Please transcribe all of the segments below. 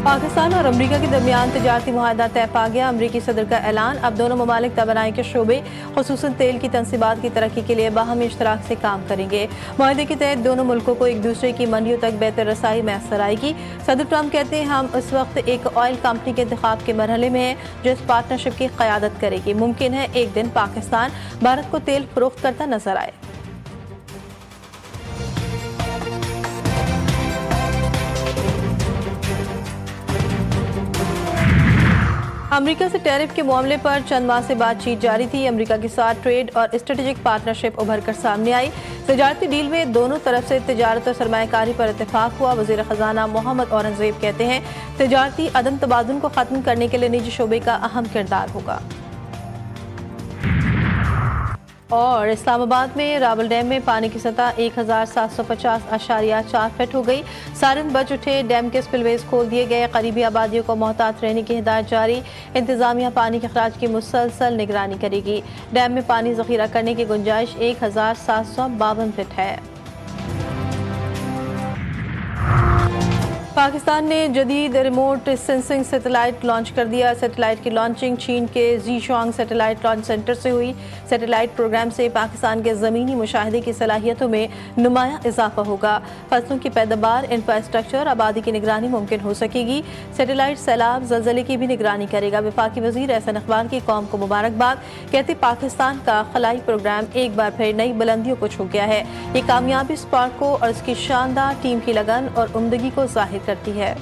पाकिस्तान और अमरीका के दरमियान तजारती मुआहदा तय पा गया। अमरीकी सदर का ऐलान, अब दोनों ममालिक तवानाई के शोबे खुसूसन तेल की तनसीबात की तरक्की के लिए बाहमी इश्तराक से काम करेंगे। मुआहदे के तहत दोनों मुल्कों को एक दूसरे की मंडियों तक बेहतर रसाई मैसर आएगी। सदर ट्रंप कहते हैं, हम इस वक्त एक ऑयल कंपनी के इंतखाब के मरहले में हैं जो इस पार्टनरशिप की क़यादत करेगी। मुमकिन है एक दिन पाकिस्तान भारत को तेल फरोख्त करता नजर आए। अमेरिका से टैरिफ के मामले पर चंद माह से बातचीत जारी थी। अमेरिका के साथ ट्रेड और स्ट्रेटेजिक पार्टनरशिप उभर कर सामने आई। तजारती डील में दोनों तरफ से तजारत और सरमायाकारी पर इत्तेफाक हुआ। वज़ीर ख़जाना मोहम्मद औरंगज़ेब कहते हैं, तजारती अदम तबादुल को ख़त्म करने के लिए निजी शोबे का अहम किरदार होगा। और इस्लामाबाद में रावल डैम में पानी की सतह 1750.4 फीट हो गई। सारन बच उठे, डैम के स्पिलवेज खोल दिए गए। करीबी आबादियों को मोहतात रहने की हिदायत जारी। इंतजामिया पानी के अखराज की मुसलसल निगरानी करेगी। डैम में पानी ज़ख़ीरा करने की गुंजाइश 1752 फीट है। पाकिस्तान ने जदीद रिमोट सेंसिंग सैटेलाइट लॉन्च कर दिया। सैटेलाइट की लॉन्चिंग चीन के ज़ीशुआंग सैटेलाइट लॉन्च सेंटर से हुई। सैटेलाइट प्रोग्राम से पाकिस्तान के ज़मीनी मुशाहिदे की सलाहियतों में नुमाया इजाफा होगा। फसलों की पैदावार, इंफ्रास्ट्रक्चर, आबादी की निगरानी मुमकिन हो सकेगी। सैटेलाइट सैलाब, ज़लज़ले की भी निगरानी करेगा। वफाकी वज़ीर एहसन इक़बाल की कौम को मुबारकबाद, कहते पाकिस्तान का खलाई प्रोग्राम एक बार फिर नई बुलंदियों को छू गया है। ये कामयाबी स्पार्क को और उसकी शानदार टीम की लगन और उम्दगी को जाहिर करती है।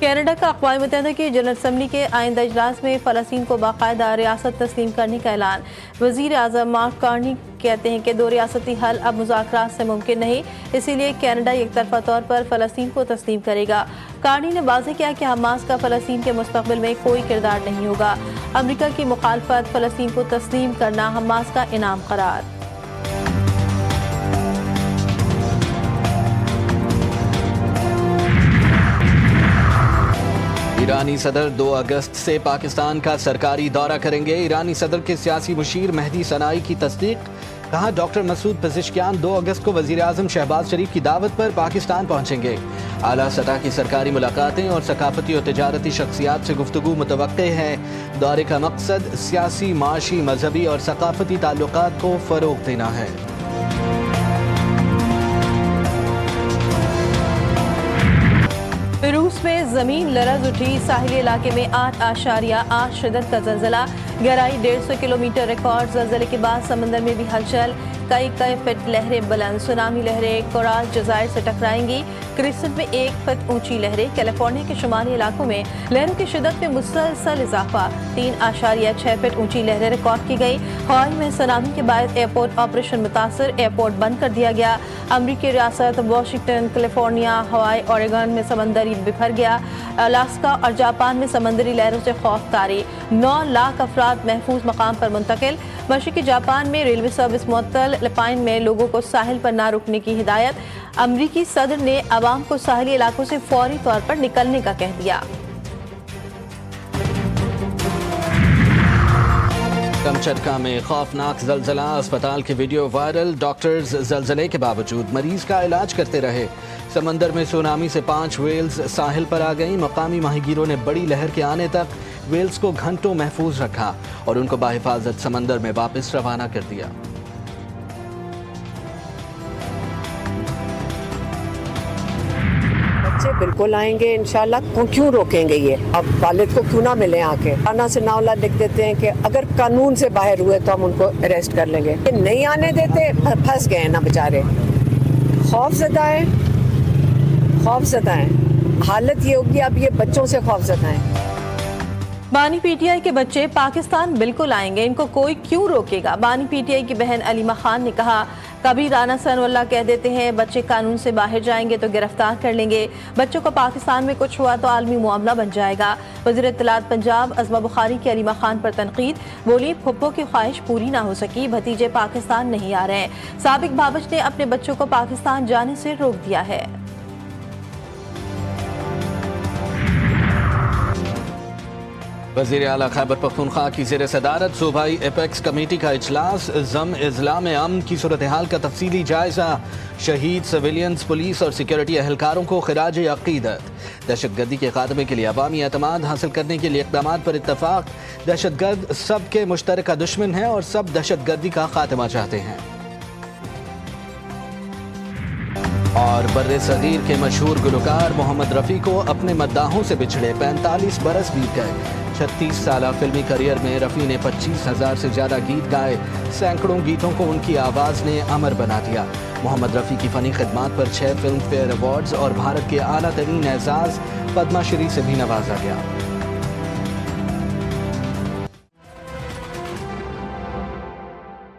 कनाडा का अक़वाम मुत्तहिदा की जनरल असम्बली के आइंदा इजलास में फ़लस्तीन को बाकायदा रियासत तस्लीम करने का ऐलान। वज़ीर आज़म मार्क कार्नी कहते हैं कि दो रियासती हल अब मुज़ाकरात से मुमकिन नहीं, इसीलिए कनाडा एक तरफा तौर पर फ़लस्तीन को तस्लीम करेगा। कार्नी ने वाज़ेह किया कि हमास का फ़लस्तीन के मुस्तक़बिल में कोई किरदार नहीं होगा। अमरीका की मुखालफत, फ़लस्तीन को तस्लीम करना हमास का इनाम करार। ईरानी सदर 2 अगस्त से पाकिस्तान का सरकारी दौरा करेंगे। ईरानी सदर के सियासी मुशीर मेहदी सनाई की तस्दीक। कहा, डॉक्टर मसूद पेज़ेश्कियान 2 अगस्त को वज़ीर आज़म शहबाज शरीफ की दावत पर पाकिस्तान पहुंचेंगे। आला सतह की सरकारी मुलाकातें और सकाफती और तजारती शख्सियात से गुफ्तगू मुतवक्के है। दौरे का मकसद सियासी, माशी, मजहबी और सकाफती ताल्लुकात को फ़रोग़ देना है। रूस में ज़मीन लरज़ उठी। साहिली इलाके में 8.8 शिद्दत का ज़लज़ला। गहराई 150 किलोमीटर रिकॉर्ड। ज़लज़ले के बाद समंदर में भी हलचल। कई फीट लहरें बुलंद। सुनामी लहरें कोराल जज़ायर से टकराएंगी। क्रिस्टन में 1 फीट ऊंची लहरें। कैलिफोर्निया के शुमाली इलाकों में लहरों की शिद्दत में मुसलसल इजाफा। 3.6 फीट ऊंची लहरें रिकॉर्ड की गई। हवाई में सुनामी के बाद एयरपोर्ट ऑपरेशन मुतासर, एयरपोर्ट बंद कर दिया गया। अमरीकी रियासत वाशिंगटन, कैलिफोर्निया, हवाई, ओरेगन में समंदरी बिखर गया। अलास्का और जापान में समंदरी लहरों से खौफ तारी। 9 लाख अफराद महफूज मकाम पर मुंतकिल। मशरक़ी जापान में रेलवे सर्विस मुअत्तल। फिलिपाइन में लोगों को साहिल पर ना रुकने की हिदायत। अमरीकी सदर ने अवाम को साहिली इलाकों से फौरी तौर पर निकलने का कह दिया। कमचटका में खौफनाक ज़लज़ला, अस्पताल की वीडियो वायरल। डॉक्टर्स ज़लज़ले के बावजूद मरीज का इलाज करते रहे। समंदर में सुनामी से 5 वेल्स साहिल पर आ गईं। मकामी माहीगीरों ने बड़ी लहर के आने तक वेल्स को घंटों महफूज रखा और उनको बाहिफाजत समंदर में वापस रवाना कर दिया। बच्चे बिल्कुल आएंगे इंशाल्लाह। क्यों रोकेंगे ये? अब वालिद को क्यों ना मिले आके? आना से नावला लिख देते हैं कि अगर कानून से बाहर हुए तो हम उनको अरेस्ट कर लेंगे। नहीं आने देते, फंस गए ना बेचारे। खौफज़दा है, खौफज़दा है। हालत ये होगी अब ये बच्चों से खौफज़दा है। बानी पीटीआई के बच्चे पाकिस्तान बिल्कुल आएंगे, इनको कोई क्यों रोकेगा? बानी पीटीआई की बहन अलीमा खान ने कहा, कभी राना सनवल्ला कह देते हैं बच्चे कानून से बाहर जाएंगे तो गिरफ्तार कर लेंगे। बच्चों को पाकिस्तान में कुछ हुआ तो आलमी मामला बन जाएगा। वज़ीर इत्तलात पंजाब अज़मा बुखारी की अलीमा खान पर तनकीद। बोली, फुप्पो की ख्वाहिश पूरी ना हो सकी, भतीजे पाकिस्तान नहीं आ रहे। साबिक बाबच ने अपने बच्चों को पाकिस्तान जाने से रोक दिया है। वज़ीर आला खैबर पख्तूनख्वा की ज़ेर सदारत सूबाई एपेक्स कमेटी का इजलास, ज़म इज़ला में अमन की सूरत हाल का तफसीली जायज़ा, शहीद सिविलियंस, पुलिस और सिक्योरिटी अहलकारों को खिराज अक़ीदत, दहशतगर्दी के खात्मे के लिए अवामी एतमाद हासिल करने के लिए इक़दाम पर इत्तफ़ाक़, दहशतगर्द सबके मुश्तरका दुश्मन हैं और सब दहशतगर्दी का खात्मा चाहते हैं। और बर्रे सगीर के मशहूर गुलकार मोहम्मद रफ़ी को अपने मद्दाहों से बिछड़े 45 बरस बीत गए। 36 साला फिल्मी करियर में रफ़ी ने 25,000 से ज़्यादा गीत गाए, सैकड़ों गीतों को उनकी आवाज़ ने अमर बना दिया। मोहम्मद रफ़ी की फ़नी खिदमात पर 6 फिल्म फेयर अवार्ड्स और भारत के आला तरीन एजाज़ पद्मा श्री से भी नवाजा गया।